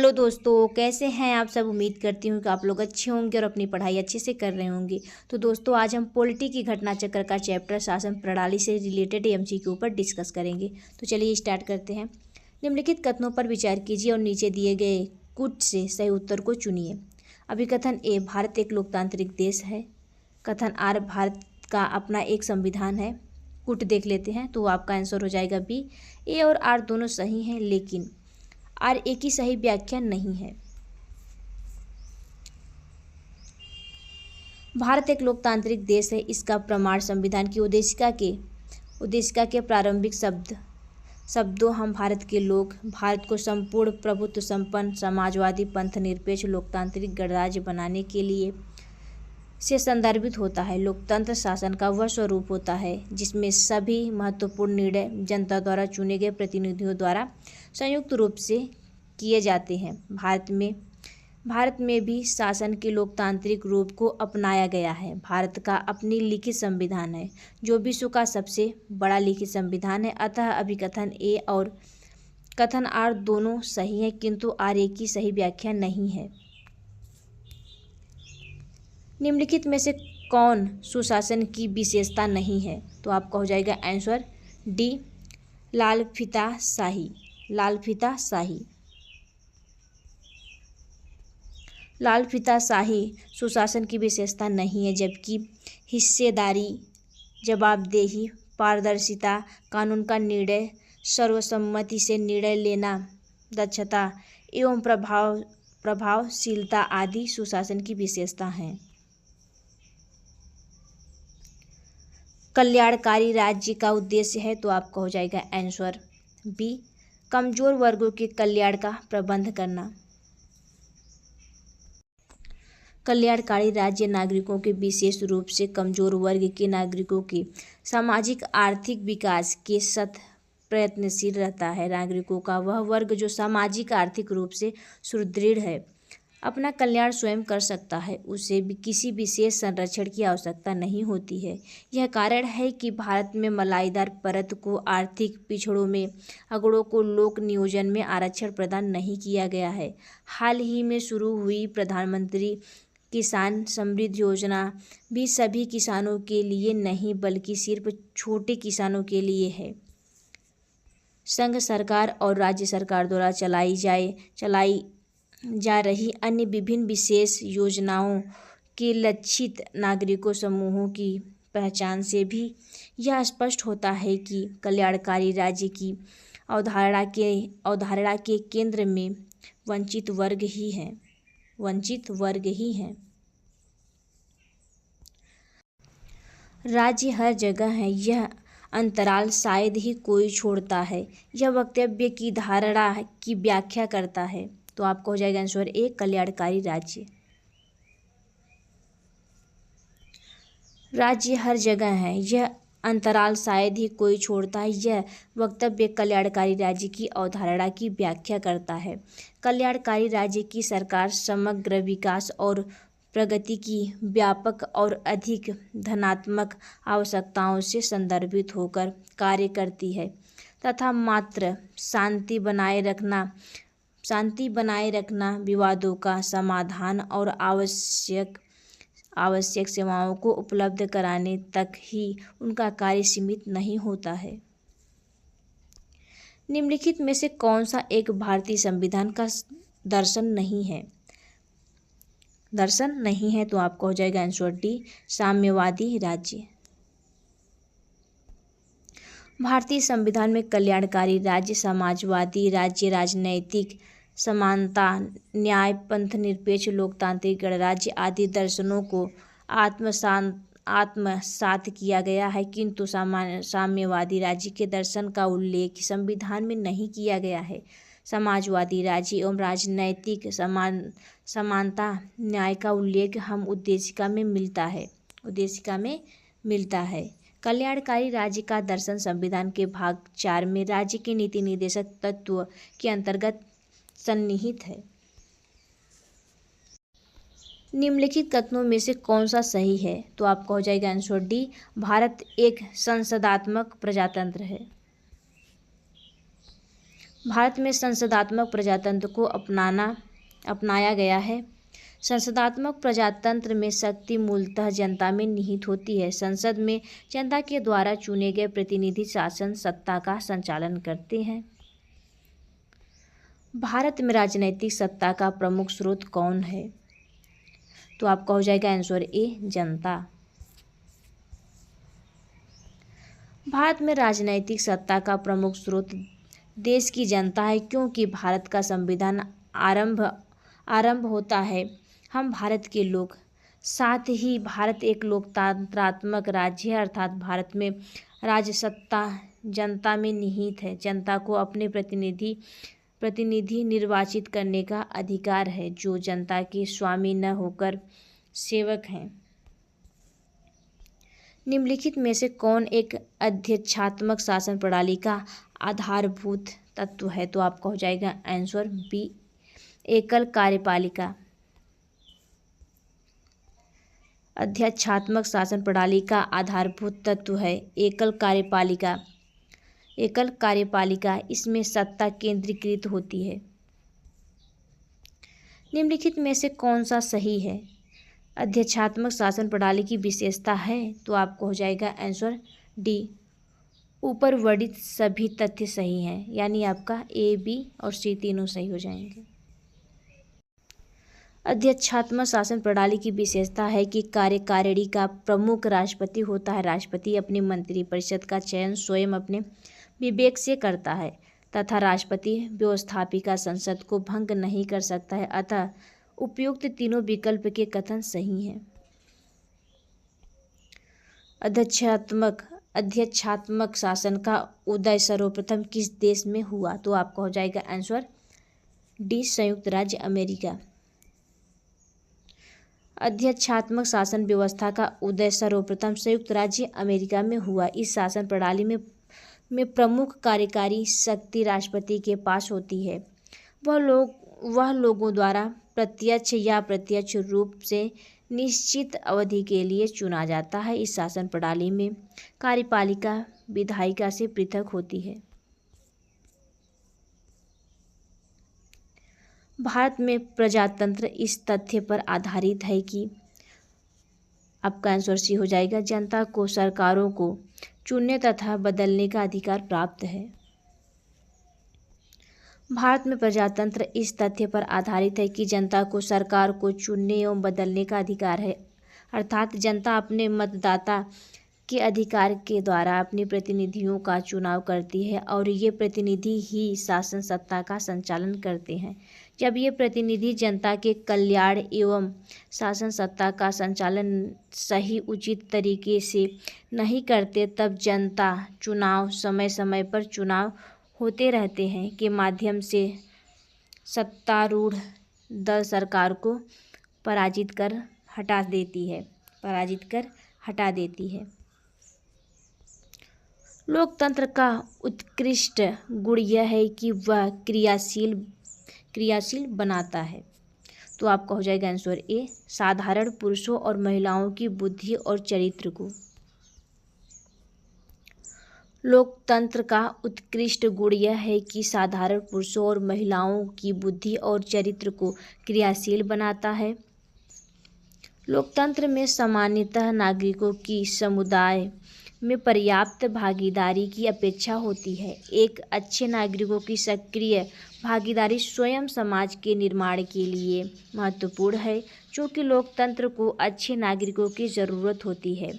Hello दोस्तों, कैसे हैं आप सब। उम्मीद करती हूँ कि आप लोग अच्छे होंगे और अपनी पढ़ाई अच्छे से कर रहे होंगे। तो दोस्तों, आज हम पॉलिटी की घटना चक्र का चैप्टर शासन प्रणाली से रिलेटेड एमसी के ऊपर डिस्कस करेंगे। तो चलिए स्टार्ट करते हैं। निम्नलिखित कथनों पर विचार कीजिए और नीचे दिए गए कुछ से सही उत्तर को चुनिए। अभिकथन ए, भारत एक लोकतांत्रिक देश है। कथन आर, भारत का अपना एक संविधान है। कुट देख लेते हैं तो आपका आंसर हो जाएगा बी। ए और आर दोनों सही हैं, लेकिन आर ए की सही व्याख्या नहीं है। भारत एक लोकतांत्रिक देश है। इसका प्रमाण संविधान की उद्देशिका के प्रारंभिक शब्दों हम भारत के लोग, भारत को संपूर्ण प्रभुत्व संपन्न समाजवादी पंथ निरपेक्ष लोकतांत्रिक गणराज्य बनाने के लिए से संदर्भित होता है। लोकतंत्र शासन का वह स्वरूप होता है जिसमें सभी महत्वपूर्ण निर्णय जनता द्वारा चुने गए प्रतिनिधियों द्वारा संयुक्त रूप से किए जाते हैं। भारत में भी शासन के लोकतांत्रिक रूप को अपनाया गया है। भारत का अपनी लिखित संविधान है, जो विश्व का सबसे बड़ा लिखित संविधान है। अतः अभिकथन ए और कथन आर दोनों सही हैं, किंतु आर ए की सही व्याख्या नहीं है। निम्नलिखित में से कौन सुशासन की विशेषता नहीं है? तो आपका हो जाएगा आंसर डी, लाल फीता शाही। लाल फीता शाही सुशासन की विशेषता नहीं है, जबकि हिस्सेदारी, जवाबदेही, पारदर्शिता, कानून का निर्णय, सर्वसम्मति से निर्णय लेना, दक्षता एवं प्रभावशीलता आदि सुशासन की विशेषता हैं। कल्याणकारी राज्य का उद्देश्य है, तो आपका हो जाएगा आंसर बी, कमजोर वर्गों के कल्याण का प्रबंध करना। कल्याणकारी राज्य नागरिकों के, विशेष रूप से कमजोर वर्ग के नागरिकों के सामाजिक आर्थिक विकास के सतत प्रयत्नशील रहता है। नागरिकों का वह वर्ग जो सामाजिक आर्थिक रूप से सुदृढ़ है, अपना कल्याण स्वयं कर सकता है। उसे भी किसी विशेष संरक्षण की आवश्यकता नहीं होती है। यह कारण है कि भारत में मलाईदार परत को, आर्थिक पिछड़ों में अगड़ों को लोक नियोजन में आरक्षण प्रदान नहीं किया गया है। हाल ही में शुरू हुई प्रधानमंत्री किसान समृद्धि योजना भी सभी किसानों के लिए नहीं, बल्कि सिर्फ छोटे किसानों के लिए है। संघ सरकार और राज्य सरकार द्वारा चलाई जा रही अन्य विभिन्न विशेष योजनाओं के लक्षित नागरिकों समूहों की पहचान से भी यह स्पष्ट होता है कि कल्याणकारी राज्य की अवधारणा के केंद्र में वंचित वर्ग ही हैं। राज्य हर जगह है, यह अंतराल शायद ही कोई छोड़ता है। यह वक्तव्य की धारणा की व्याख्या करता है। तो आपको हो जाएगा आंसर ए, कल्याणकारी राज्य। राज्य हर जगह है, यह अंतराल शायद ही कोई छोड़ता है। यह वक्तव्य कल्याणकारी राज्य की अवधारणा की व्याख्या करता है। कल्याणकारी राज्य की सरकार समग्र विकास और प्रगति की व्यापक और अधिक धनात्मक आवश्यकताओं से संदर्भित होकर कार्य करती है तथा मात्र शांति बनाए रखना, विवादों का समाधान और आवश्यक सेवाओं को उपलब्ध कराने तक ही उनका कार्य सीमित नहीं होता है। निम्नलिखित में से कौन सा एक भारतीय संविधान का दर्शन नहीं है? तो आपका हो जाएगा आंसर डी, साम्यवादी राज्य। भारतीय संविधान में कल्याणकारी राज्य, समाजवादी राज्य, राजनैतिक समानता, न्याय, पंथ निरपेक्ष लोकतांत्रिक गणराज्य आदि दर्शनों को आत्मसात किया गया है, किंतु साम्यवादी राज्य के दर्शन का उल्लेख संविधान में नहीं किया गया है। समाजवादी राज्य एवं राजनैतिक समानता, न्याय का उल्लेख हम उद्देशिका में मिलता है। कल्याणकारी राज्य का दर्शन संविधान के भाग 4 में राज्य के नीति निर्देशक तत्व के अंतर्गत सन्निहित है। निम्नलिखित कथनों में से कौन सा सही है? तो आपका हो जाएगा आंसर डी, भारत एक संसदात्मक प्रजातंत्र है। भारत में संसदात्मक प्रजातंत्र को अपनाया गया है। संसदात्मक प्रजातंत्र में शक्ति मूलतः जनता में निहित होती है। संसद में जनता के द्वारा चुने गए प्रतिनिधि शासन सत्ता का संचालन करते हैं। भारत में राजनीतिक सत्ता का प्रमुख स्रोत कौन है? तो आपका हो जाएगा आंसर ए, जनता। भारत में राजनीतिक सत्ता का प्रमुख स्रोत देश की जनता है, क्योंकि भारत का संविधान आरंभ होता है हम भारत के लोग। साथ ही भारत एक लोकतंत्रात्मक राज्य है, अर्थात भारत में राजसत्ता जनता में निहित है। जनता को अपने प्रतिनिधि निर्वाचित करने का अधिकार है, जो जनता के स्वामी न होकर सेवक हैं। निम्नलिखित में से कौन एक अध्यक्षात्मक शासन प्रणाली का आधारभूत तत्व है? तो आपका हो जाएगा आंसर बी, एकल कार्यपालिका। अध्यक्षात्मक शासन प्रणाली का आधारभूत तत्व है एकल कार्यपालिका। एकल कार्यपालिका, इसमें सत्ता केंद्रीकृत होती है। निम्नलिखित में से कौन सा सही है? अध्यक्षात्मक शासन प्रणाली की विशेषता है? तो आपको हो जाएगा आंसर डी, ऊपर वर्णित सभी तथ्य सही हैं, यानी आपका ए, बी और सी तीनों सही हो जाएंगे। अध्यक्षात्मक शासन प्रणाली की विशेषता है कि कार्यकारिणी का प्रमुख राष्ट्रपति होता है। राष्ट्रपति अपने मंत्रिपरिषद का चयन स्वयं अपने विवेक से करता है तथा राष्ट्रपति व्यवस्थापिका संसद को भंग नहीं कर सकता है। अतः उपयुक्त तीनों विकल्प के कथन सही हैं। अध्यक्षात्मक शासन का उदय सर्वप्रथम किस देश में हुआ? तो आपका हो जाएगा आंसर डी, संयुक्त राज्य अमेरिका। अध्यक्षात्मक शासन व्यवस्था का उदय सर्वप्रथम संयुक्त राज्य अमेरिका में हुआ। इस शासन प्रणाली में प्रमुख कार्यकारी शक्ति राष्ट्रपति के पास होती है। वह लोगों द्वारा प्रत्यक्ष या अप्रत्यक्ष रूप से निश्चित अवधि के लिए चुना जाता है। इस शासन प्रणाली में कार्यपालिका विधायिका से पृथक होती है। भारत में प्रजातंत्र इस तथ्य पर आधारित है कि आपका आंसर सी हो जाएगा, जनता को सरकारों को चुनने तथा बदलने का अधिकार प्राप्त है। भारत में प्रजातंत्र इस तथ्य पर आधारित है कि जनता को सरकार को चुनने एवं बदलने का अधिकार है, अर्थात जनता अपने मतदाता के अधिकार के द्वारा अपने प्रतिनिधियों का चुनाव करती है और ये प्रतिनिधि ही शासन सत्ता का संचालन करते हैं। जब ये प्रतिनिधि जनता के कल्याण एवं शासन सत्ता का संचालन सही उचित तरीके से नहीं करते, तब जनता चुनाव समय समय पर चुनाव होते रहते हैं के माध्यम से सत्तारूढ़ दल सरकार को पराजित कर हटा देती है। लोकतंत्र का उत्कृष्ट गुण यह है कि वह क्रियाशील बनाता है। तो आपका हो जाएगा आंसर ए, साधारण पुरुषों और महिलाओं की बुद्धि और चरित्र को। लोकतंत्र का उत्कृष्ट गुण यह है कि साधारण पुरुषों और महिलाओं की बुद्धि और चरित्र को क्रियाशील बनाता है। लोकतंत्र में सामान्यतः नागरिकों की समुदाय में पर्याप्त भागीदारी की अपेक्षा होती है। एक अच्छे नागरिकों की सक्रिय भागीदारी स्वयं समाज के निर्माण के लिए महत्वपूर्ण है, क्योंकि लोकतंत्र को अच्छे नागरिकों की ज़रूरत होती है,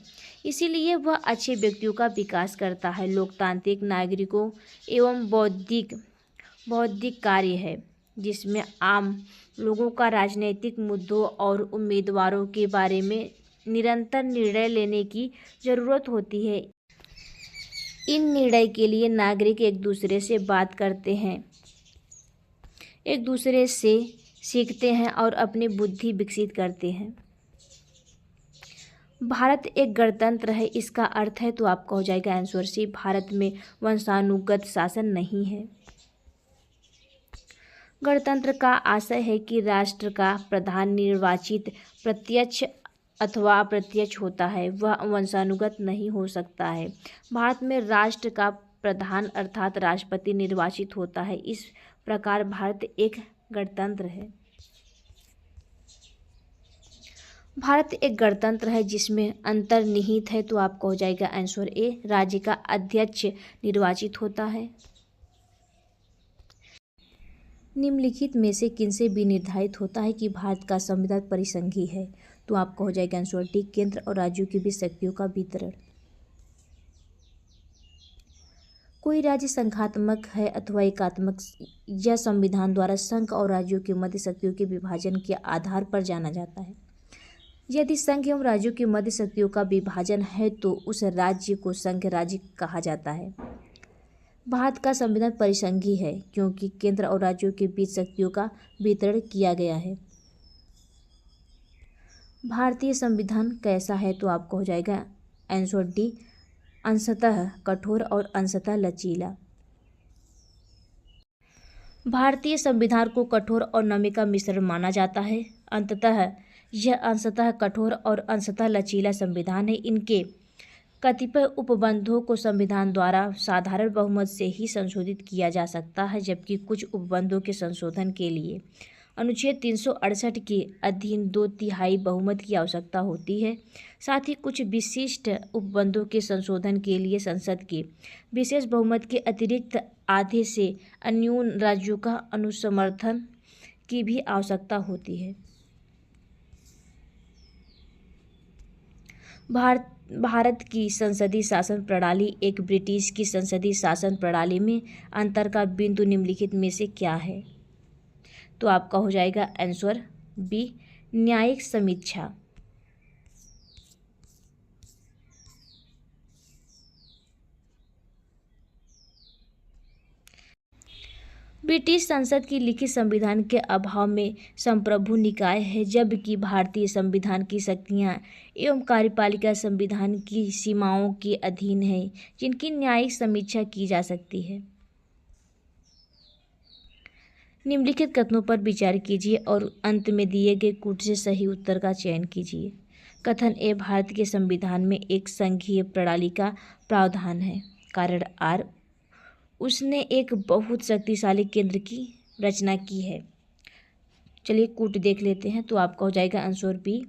इसीलिए वह अच्छे व्यक्तियों का विकास करता है। लोकतांत्रिक नागरिकों एवं बौद्धिक कार्य है, जिसमें आम लोगों का राजनीतिक मुद्दों और उम्मीदवारों के बारे में निरंतर निर्णय लेने की ज़रूरत होती है। इन निर्णय के लिए नागरिक एक दूसरे से बात करते हैं, एक दूसरे से सीखते हैं और अपनी बुद्धि विकसित करते हैं। भारत एक गणतंत्र है, इसका अर्थ है, तो आपका हो जाएगा आंसर सी, भारत में वंशानुगत शासन नहीं है। गणतंत्र का आशय है कि राष्ट्र का प्रधान निर्वाचित प्रत्यक्ष अथवा अप्रत्यक्ष होता है, वह वंशानुगत नहीं हो सकता है। भारत में राष्ट्र का प्रधान अर्थात राष्ट्रपति निर्वाचित होता है। इस प्रकार भारत एक गणतंत्र है। भारत एक गणतंत्र है जिसमें अंतर्निहित है, तो आपका हो जाएगा आंसर ए, राज्य का अध्यक्ष निर्वाचित होता है। निम्नलिखित में से किनसे भी निर्धारित होता है कि भारत का संविधान परिसंघीय है, तो आपका हो जाएगा आंसर डी, केंद्र और राज्यों के बीच शक्तियों का वितरण। कोई राज्य संघात्मक है अथवा एकात्मक, यह संविधान द्वारा संघ और राज्यों के मध्य शक्तियों के विभाजन के आधार पर जाना जाता है। यदि संघ एवं राज्यों के मध्य शक्तियों का विभाजन है तो उस राज्य को संघ राज्य कहा जाता है। भारत का संविधान परिसंघीय है क्योंकि केंद्र और राज्यों के बीच शक्तियों का वितरण किया गया है। भारतीय संविधान कैसा है, तो आपको हो जाएगा आंसर डी, अंशतः कठोर और अंशतः लचीला। भारतीय संविधान को कठोर और नम्य का मिश्रण माना जाता है। अंततः यह अंशतः कठोर और अंशतः लचीला संविधान है। इनके कतिपय उपबंधों को संविधान द्वारा साधारण बहुमत से ही संशोधित किया जा सकता है, जबकि कुछ उपबंधों के संशोधन के लिए अनुच्छेद 368 के अधीन 2/3 बहुमत की आवश्यकता होती है। साथ ही कुछ विशिष्ट उपबंधों के संशोधन के लिए संसद के विशेष बहुमत के अतिरिक्त आधे से अन्यून राज्यों का अनुसमर्थन की भी आवश्यकता होती है। भारत की संसदीय शासन प्रणाली एक ब्रिटिश की संसदीय शासन प्रणाली में अंतर का बिंदु निम्नलिखित में से क्या है, तो आपका हो जाएगा आंसर बी, न्यायिक समीक्षा। ब्रिटिश संसद की लिखित संविधान के अभाव में संप्रभु निकाय है, जबकि भारतीय संविधान की शक्तियां एवं कार्यपालिका संविधान की सीमाओं के अधीन है, जिनकी न्यायिक समीक्षा की जा सकती है। निम्नलिखित कथनों पर विचार कीजिए और अंत में दिए गए कूट से सही उत्तर का चयन कीजिए। कथन ए, भारत के संविधान में एक संघीय प्रणाली का प्रावधान है। कारण आर, उसने एक बहुत शक्तिशाली केंद्र की रचना की है। चलिए कूट देख लेते हैं, तो आपका हो जाएगा आंसर बी,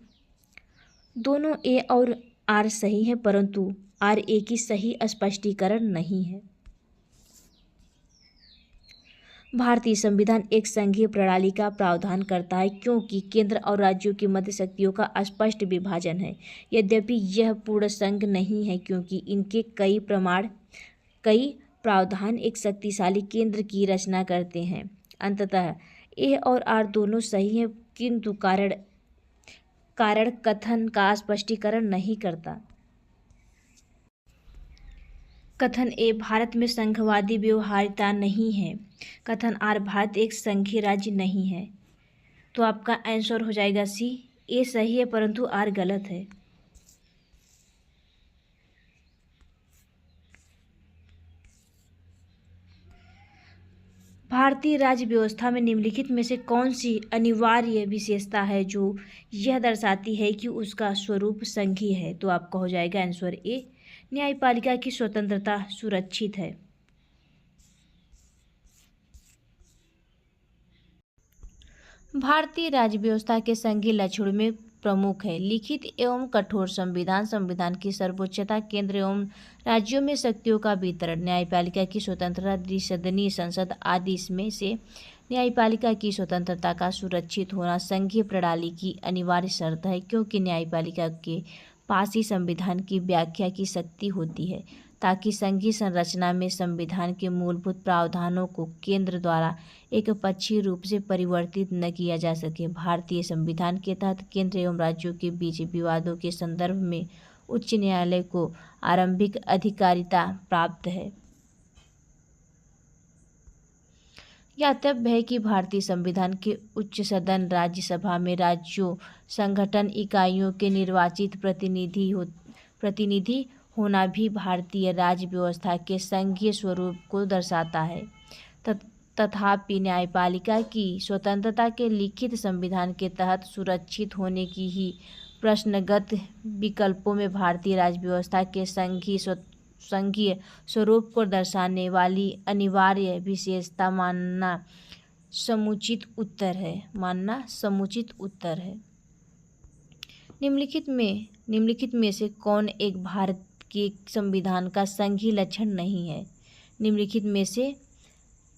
दोनों ए और आर सही है, परंतु आर ए की सही स्पष्टीकरण नहीं है। भारतीय संविधान एक संघीय प्रणाली का प्रावधान करता है क्योंकि केंद्र और राज्यों की मध्य शक्तियों का स्पष्ट विभाजन है। यद्यपि यह पूर्ण संघ नहीं है क्योंकि इनके कई प्रावधान एक शक्तिशाली केंद्र की रचना करते हैं। अंततः ए और आर दोनों सही हैं, किंतु कारण कथन का स्पष्टीकरण नहीं करता। कथन ए, भारत में संघवादी व्यवहार्यता नहीं है। कथन आर, भारत एक संघीय राज्य नहीं है। तो आपका आंसर हो जाएगा सी, ए सही है परंतु आर गलत है। भारतीय राज्य व्यवस्था में निम्नलिखित में से कौन सी अनिवार्य विशेषता है जो यह दर्शाती है कि उसका स्वरूप संघीय है, तो आपका हो जाएगा आंसर ए, न्यायपालिका की स्वतंत्रता सुरक्षित है। भारतीय राज्य व्यवस्था के संघीय लक्षणों में प्रमुख है लिखित एवं कठोर संविधान, संविधान की सर्वोच्चता, केंद्र एवं राज्यों में शक्तियों का वितरण, न्यायपालिका की स्वतंत्रता, द्विसदनीय संसद आदि। इसमें से न्यायपालिका की स्वतंत्रता का सुरक्षित होना संघीय प्रणाली की अनिवार्य शर्त है क्योंकि न्यायपालिका के पास ही संविधान की व्याख्या की शक्ति होती है ताकि संघीय संरचना में संविधान के मूलभूत प्रावधानों को केंद्र द्वारा एकपक्षीय रूप से परिवर्तित न किया जा सके। भारतीय संविधान के तहत केंद्र एवं राज्यों के बीच विवादों के संदर्भ में उच्च न्यायालय को आरंभिक अधिकारिता प्राप्त है। ज्ञातव्य है कि भारतीय संविधान के उच्च सदन राज्यसभा में राज्यों संगठन इकाइयों के निर्वाचित प्रतिनिधि होना भी भारतीय राज्य व्यवस्था के संघीय स्वरूप को दर्शाता है। तथापि न्यायपालिका की स्वतंत्रता के लिखित संविधान के तहत सुरक्षित होने की ही प्रश्नगत विकल्पों में भारतीय राज्य व्यवस्था के संघीय संघीय स्वरूप को दर्शाने वाली अनिवार्य विशेषता मानना समुचित उत्तर है। निम्नलिखित में से कौन एक भारत के संविधान का संघीय लक्षण नहीं है? निम्नलिखित में से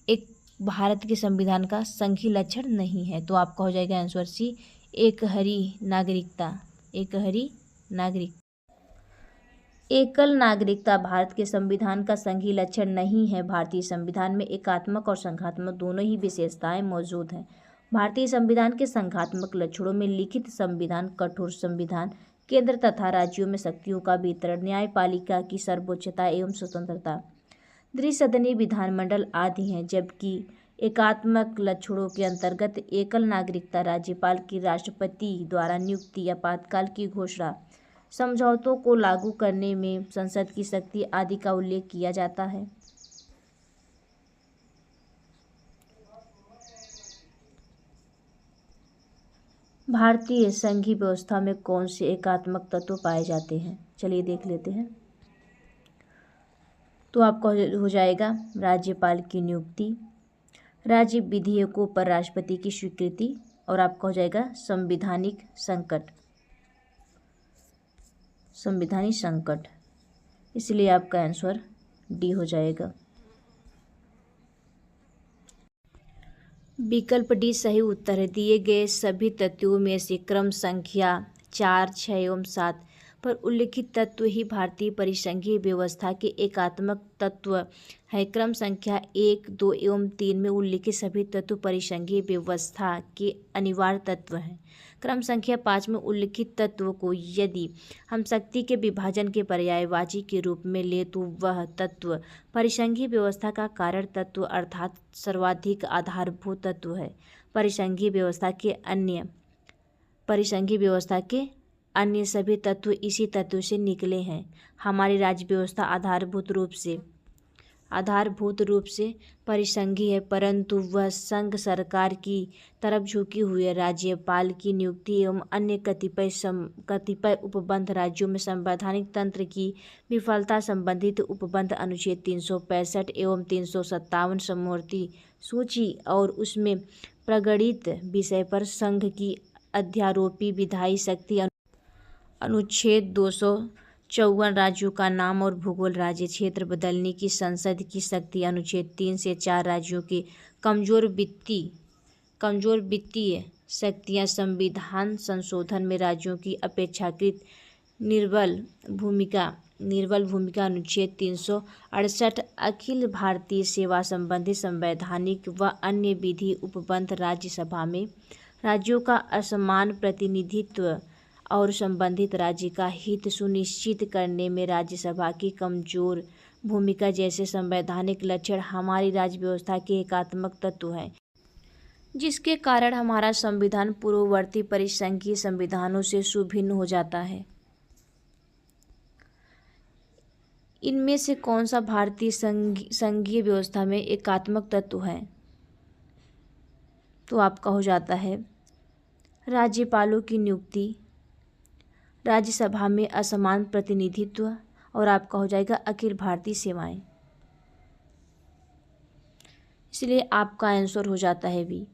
एक भारत के संविधान का संघीय लक्षण नहीं है, तो आपका हो जाएगा आंसर सी, एकहरी नागरिकता। एकल नागरिकता भारत के संविधान का संघीय लक्षण नहीं है। भारतीय संविधान में एकात्मक और संघात्मक दोनों ही विशेषताएं मौजूद हैं। भारतीय संविधान के संघात्मक लक्षणों में लिखित संविधान, कठोर संविधान, केंद्र तथा राज्यों में शक्तियों का वितरण, न्यायपालिका की सर्वोच्चता एवं स्वतंत्रता, द्विसदनीय विधानमंडल आदि हैं। जबकि एकात्मक लक्षणों के अंतर्गत एकल नागरिकता, राज्यपाल की राष्ट्रपति द्वारा नियुक्ति, आपातकाल की घोषणा, समझौतों को लागू करने में संसद की शक्ति आदि का उल्लेख किया जाता है। भारतीय संघीय व्यवस्था में कौन से एकात्मक तत्व पाए जाते हैं? चलिए देख लेते हैं। तो आपका हो जाएगा राज्यपाल की नियुक्ति, राज्य विधेयकों पर राष्ट्रपति की स्वीकृति, और आपका हो जाएगा संवैधानिक संकट। इसलिए आपका आंसर डी हो जाएगा। विकल्प डी सही उत्तर है। दिए गए सभी तत्वों में से क्रम संख्या 4, 6 एवं 7 पर उल्लिखित तत्व ही भारतीय परिसंघीय व्यवस्था के एकात्मक तत्व है। क्रम संख्या 1, 2 एवं 3 में उल्लिखित सभी तत्व परिसंघीय व्यवस्था के अनिवार्य तत्व हैं। क्रम संख्या 5 में उल्लिखित तत्व को यदि हम शक्ति के विभाजन के पर्यायवाची के रूप में ले तो वह तत्व परिसंघीय व्यवस्था का कारण तत्व अर्थात सर्वाधिक आधारभूत तत्व है। परिसंघीय व्यवस्था के अन्य सभी तत्व इसी तत्व से निकले हैं। हमारी राज्य व्यवस्था आधारभूत रूप से परिसंघीय है, परंतु वह संघ सरकार की तरफ झुकी हुई है। राज्यपाल की नियुक्ति एवं अन्य कतिपय उपबंध राज्यों में संवैधानिक तंत्र की विफलता संबंधित उपबंध अनुच्छेद 365 एवं 357 समवर्ती सूची और उसमें प्रगणित विषय पर संघ की अध्यारोपी विधायी शक्ति अनुच्छेद 254 राज्यों का नाम और भूगोल, राज्य क्षेत्र बदलने की संसद की शक्ति अनुच्छेद 3 से 4 राज्यों की कमजोर वित्तीय शक्तियां, संविधान संशोधन में राज्यों की अपेक्षाकृत निर्बल भूमिका अनुच्छेद 368, अखिल भारतीय सेवा संबंधी संवैधानिक व अन्य विधि उपबंध, राज्यसभा में राज्यों का असमान प्रतिनिधित्व और संबंधित राज्य का हित सुनिश्चित करने में राज्यसभा की कमजोर भूमिका जैसे संवैधानिक लक्षण हमारी राज्य व्यवस्था के एकात्मक तत्व हैं, जिसके कारण हमारा संविधान पूर्ववर्ती परिसंघीय संविधानों से सुभिन्न हो जाता है। इनमें से कौन सा भारतीय संघीय व्यवस्था में एकात्मक तत्व है? तो आपका हो जाता है राज्यपालों की नियुक्ति, राज्यसभा में असमान प्रतिनिधित्व, और आपका हो जाएगा अखिल भारतीय सेवाएं। इसलिए आपका आंसर हो जाता है बी।